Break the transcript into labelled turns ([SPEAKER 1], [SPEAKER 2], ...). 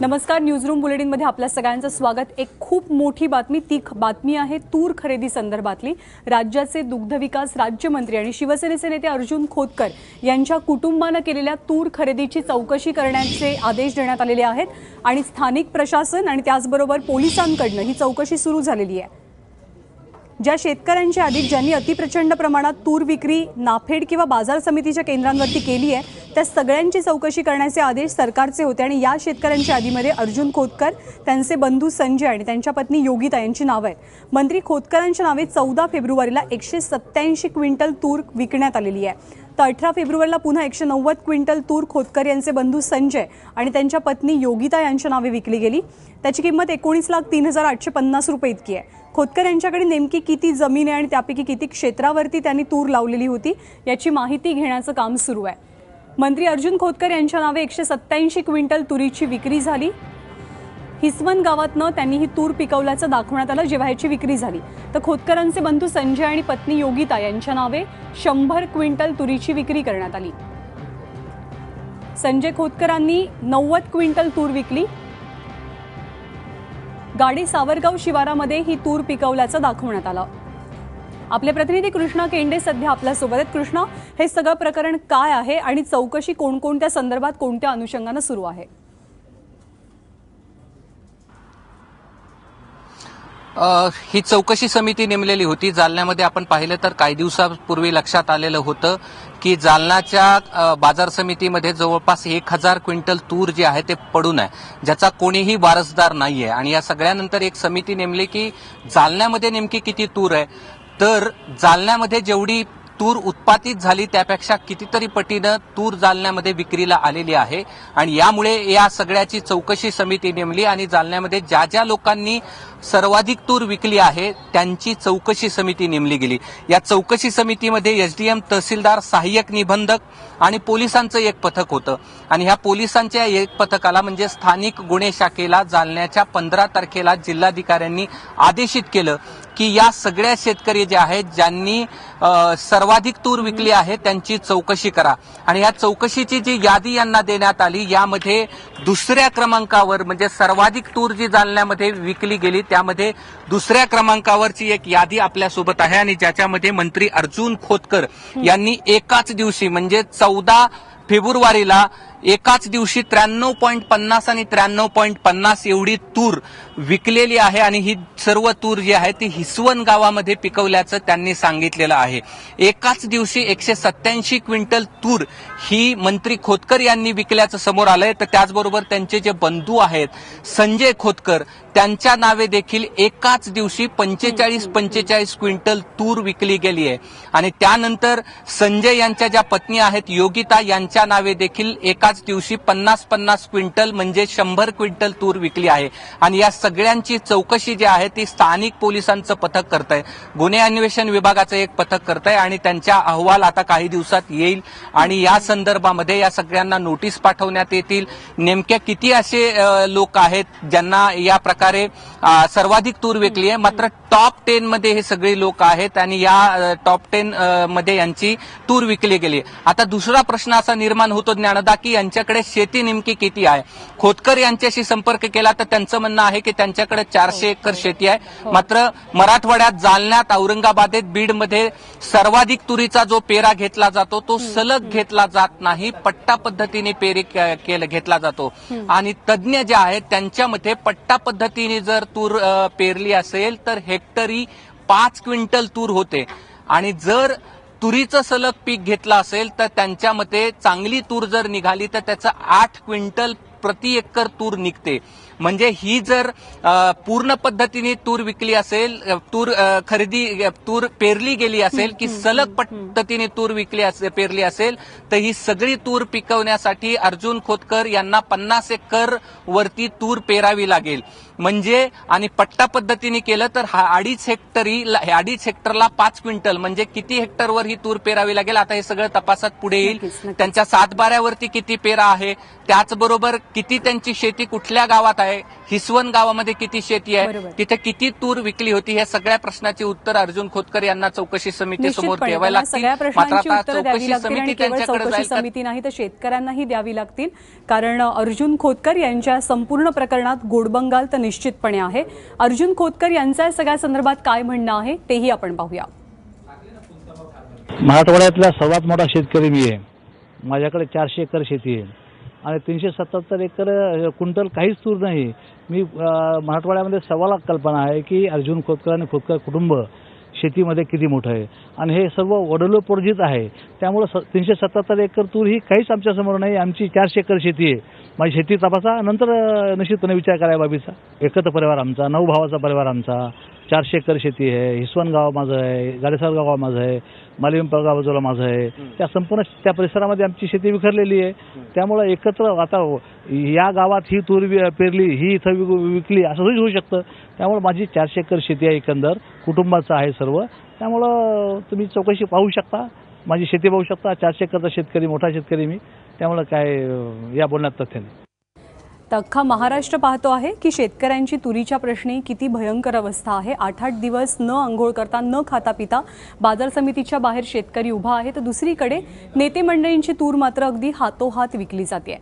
[SPEAKER 1] नमस्कार, न्यूजरूम बुलेटिनमध्ये आपल्या सगळ्यांचं स्वागत। एक खूप मोठी बातमी, ती बातमी आहे तूर खरेदी संदर्भातली। राज्याचे दुग्ध विकास राज्यमंत्री आणि शिवसेनेचे नेते अर्जुन खोतकर यांच्या कुटुंबाने केलेल्या तूर खरेदीची चौकशी करण्याचे आदेश देण्यात आलेले आहेत आणि स्थानिक प्रशासन आणि त्याचबरोबर पोलिसांकडून ही चौकशी सुरू झालेली आहे। ज्या शेतकऱ्यांच्या आधी ज्यांनी अतिप्रचंड प्रमाणात तूर विक्री नाफेड किंवा बाजार समितीच्या केंद्रांवरती केली आहे त्या सगळ्यांची चौकशी करण्याचे आदेश सरकारचे होते आणि या शेतकऱ्यांच्या आधीमध्ये अर्जुन खोतकर, त्यांचे बंधू संजय आणि त्यांच्या पत्नी योगिता यांची नावे आहेत। मंत्री खोतकरांच्या नावे 14 फेब्रुवारीला 187 क्विंटल तूर विकण्यात आलेली आहे। तर 18 फेब्रुवारीला पुन्हा 190 क्विंटल तूर खोतकर यांचे बंधू संजय आणि त्यांच्या पत्नी योगिता यांच्या नावे विकली गेली। त्याची किंमत 19,03,850 रुपये इतकी आहे। खोतकर यांच्याकडे नेमकी किती जमीन आहे आणि त्यापैकी किती क्षेत्रावरती त्यांनी तूर लावलेली होती याची माहिती घेण्याचं काम सुरू आहे। मंत्री अर्जुन खोतकर यांच्या नावे 187 क्विंटल तुरीची विक्री झाली। हिसवन गावातनं त्यांनी ही तूर पिकवल्याचं दाखवण्यात आलं जेव्हा याची विक्री झाली। तर खोतकरांचे बंधू संजय आणि पत्नी योगिता यांच्या नावे 100 क्विंटल तुरीची विक्री करण्यात आली। संजय खोतकरांनी 90 क्विंटल तूर विकली। गाडी सावरगाव शिवारामध्ये ही तूर पिकवल्याचं दाखवण्यात आलं। आपले प्रतिनिधी कृष्णा केंडे सध्या आपल्या सोबत आहेत। कृष्णा, हे सगळं प्रकरण काय आहे आणि चौकशी कोणकोणत्या संदर्भात कोणत्या अनुषंगाने सुरू आहे?
[SPEAKER 2] ही चौकशी समिती नेमलेली होती जालन्यामध्ये। आपण पाहिलं तर काही दिवसापूर्वी लक्षात आलेलं होतं की जालन्याच्या बाजार समितीमध्ये जवळपास 1000 क्विंटल तूर जे आहे ते पडून आहे, ज्याचा कोणीही वारसदार नाहीये। आणि या सगळ्यानंतर एक समिती नेमली की जालन्यामध्ये नेमकी किती तूर आहे, तर जालन्यामध्ये जेवढी तूर उत्पादित झाली त्यापेक्षा कितीतरी पटीनं तूर जालन्यामध्ये विक्रीला आलेली आहे। आणि यामुळे या सगळ्याची चौकशी समिती नेमली आणि जालन्यामध्ये ज्या ज्या लोकांनी सर्वाधिक तूर विकली आहे त्यांची चौकशी समिती नेमली गेली। या चौकशी समितीमध्ये एसडीएम, तहसीलदार, सहाय्यक निबंधक आणि पोलिसांचं एक पथक होतं। आणि ह्या पोलिसांच्या एक पथकाला म्हणजे स्थानिक गुन्हे शाखेला जालन्याच्या 15 तारखेला जिल्हाधिकाऱ्यांनी आदेशित केलं की या सगळ्या शेतकरी जे आहेत ज्यांनी सर्वाधिक तूर विकली आहे त्यांची चौकशी करा। आणि या चौकशीची जी यादी यांना देण्यात आली यामध्ये दुसऱ्या क्रमांकावर म्हणजे सर्वाधिक तूर जी जालन्यामध्ये विकली गेली त्यामध्ये दुसऱ्या क्रमांकावरची एक यादी आपल्यासोबत आहे आणि ज्याच्यामध्ये मंत्री अर्जुन खोतकर यांनी एकाच दिवशी म्हणजे 14 फेब्रुवारीला एकाच दिवशी 93.50 आणि 93.50 एवढी तूर विकलेली आहे। आणि ही सर्व तूर जी आहे ती हिसवन गावामध्ये पिकवल्याचं त्यांनी सांगितलेलं आहे। एकाच दिवशी 187 क्विंटल तूर ही मंत्री खोतकर यांनी विकल्याचं समोर आलंय। तर त्याचबरोबर त्यांचे जे बंधू आहेत संजय खोतकर त्यांच्या नावे देखील एकाच दिवशी 45 क्विंटल तूर विकली गेली आहे। आणि त्यानंतर संजय यांच्या ज्या पत्नी आहेत योगिता यांच्या नावे देखील एकाच दिवशी 50 क्विंटल म्हणजे 100 क्विंटल तूर विकली आहे। आणि या सगळ्यांची चौकशी जी आहे ती स्थानिक पोलिसांचं पथक करत आहे, गुन्हे अन्वेषण विभागाचं एक पथक करत आहे आणि त्यांच्या अहवाल आता काही दिवसात येईल आणि या संदर्भामध्ये या सगळ्यांना नोटीस पाठवण्यात येतील। नेमक्या किती असे लोक आहेत ज्यांना या प्रकारे सर्वाधिक तूर विकली आहे, मात्र टॉप 10 मध्ये हे सगळे लोक आहेत आणि या टॉप 10 मध्ये यांची तूर विकली गेली। आता दुसरा प्रश्न असा निर्माण होतो ज्ञानदा की यांच्याकडे शेती नेमकी किती आहे। खोतकर यांच्याशी संपर्क केला तर त्यांचं म्हणणं आहे की त्यांच्याकडे 400 एकर शेती आहे, मात्र मराठवाड्यात जालन्यात, औरंगाबादेत, बीडमध्ये सर्वाधिक तुरीचा जो पेरा घेतला जातो तो सलग घेतला जात नाही, पट्टा पद्धतीने पेरी घेतला जातो। आणि तज्ज्ञ जे आहेत त्यांच्या मते पट्टा पद्धतीने जर तूर पेरली असेल तर हेक्टरी 5 क्विंटल तूर होते आणि जर तुरीचं सलग पीक घेतलं असेल तर त्यांच्या मते चांगली तूर जर निघाली तर त्याचं 8 क्विंटल प्रति एकर तूर निघते। म्हणजे ही जर पूर्ण पद्धतीने तूर विकली असेल, तूर पेरली गेली असेल की सलग पद्धतीने तूर पेरली असेल तर ही सगळी तूर पिकवण्यासाठी अर्जुन खोतकर यांना 50 एकर वरती तूर पेरावी लागेल। म्हणजे आणि पट्टा पद्धतीने केलं तर 2.5 हेक्टरला 5 क्विंटल म्हणजे किती हेक्टरवर ही तूर पेरावी लागेल आता हे सगळं तपासात पुढे येईल। त्यांच्या 7/12वरती किती पेरा आहे, त्याचबरोबर किती त्यांची शेती कुठल्या गावात आहे, हिसवण गावामध्ये किती शेती आहे,
[SPEAKER 1] बरोबर.
[SPEAKER 2] तिथे किती तूर विकली होती, ह्या सगळ्या प्रश्नाची उत्तर अर्जुन खोतकर यांना चौकशी समिती समोर
[SPEAKER 1] निश्चितपणे
[SPEAKER 2] ठेवायला
[SPEAKER 1] त्यांना सगळ्या
[SPEAKER 2] लागतील.
[SPEAKER 1] प्रश्नांची
[SPEAKER 2] आता
[SPEAKER 1] उत्तरं द्यावी
[SPEAKER 2] चौकशी
[SPEAKER 1] लागतील आणि
[SPEAKER 2] समिती
[SPEAKER 1] केवळ
[SPEAKER 2] त्यांच्याकडे
[SPEAKER 1] चौकशी
[SPEAKER 2] जाईल का?
[SPEAKER 1] समिती नाही तर शेतकऱ्यांनाही द्यावी लागतील, कारण अर्जुन खोतकर यांच्या संपूर्ण प्रकरणात गोडबंगाल तर निश्चितपणे आहे. अर्जुन खोतकर यांच्या या सगळ्या संदर्भात काय म्हणणं आहे तेही आपण पाहूया.
[SPEAKER 3] मराठवाड्यातला सर्वात मोठा शेतकरी मी आहे. माझ्याकडे 400 एकर शेती आहे आणि 377 एकर क्विंटल काहीच तूर नाही. मी मराठवाड्यामध्ये 1.25 लाख कल्पना आहे की अर्जुन खोतकर आणि खोतकर कुटुंब शेतीमध्ये किती मोठं आहे आणि हे सर्व वडिलोपार्जित आहे. त्यामुळं 377 एकर तूर ही काहीच आमच्यासमोर नाही. आमची 400 एकर शेती आहे. माझी शेती तपासा, नंतर निश्चितपणे विचार करा बाबीचा. एकत्र परिवार आमचा, 9 भावाचा परिवार आमचा, 400 एकर शेती आहे. हिसवण गाव माझं आहे, गाडेसार गाव माझं आहे, मालिमपळ बाजूला माझं आहे. त्या संपूर्ण त्या परिसरामध्ये आमची शेती विखरलेली आहे. त्यामुळं एकत्र आता या गावात ही तूर पेरली, ही इथं विकली असं होऊ शकतं. त्यामुळे माझी 400 एकर शेती आहे, एकंदर कुटुंबाचं आहे सर्व. त्यामुळं तुम्ही चौकशी पाहू शकता, माझी शेती पाहू शकता. 400 एकरचा शेतकरी, मोठा शेतकरी मी. त्यामुळं काय या बोलण्यात तथ्य नाही.
[SPEAKER 1] तर अख्खा महाराष्ट्र पाहतो आहे की शेतकऱ्यांची तुरीच्या प्रश्नी किती भयंकर अवस्था आहे. 8-8 दिवस न आंघोळ करता, न खाता पिता बाजार समितीच्या बाहेर शेतकरी उभा आहे, तर दुसरीकडे नेते मंडळींची तूर मात्र अगदी हातोहात विकली जाते.